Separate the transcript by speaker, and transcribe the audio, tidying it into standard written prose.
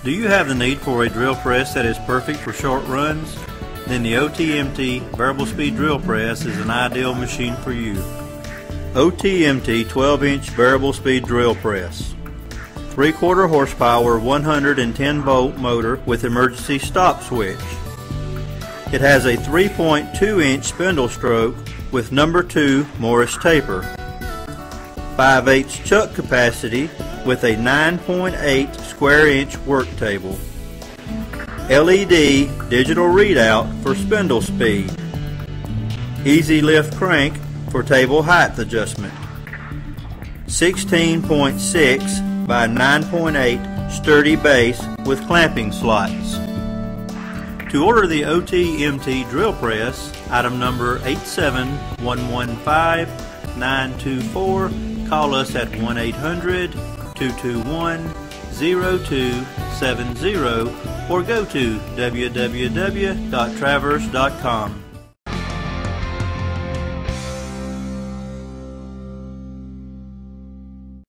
Speaker 1: Do you have the need for a drill press that is perfect for short runs? Then the OTMT variable speed drill press is an ideal machine for you. OTMT 12-inch variable speed drill press. 3/4 horsepower 110 volt motor with emergency stop switch. It has a 3.2-inch spindle stroke with number 2 Morris taper. 5/8 chuck capacity with a 9.8 square inch work table. LED digital readout for spindle speed. Easy lift crank for table height adjustment. 16.6 by 9.8 sturdy base with clamping slots. To order the OTMT drill press, item number 87115-924, call us at 1-800-221-0270 or go to www.travers.com.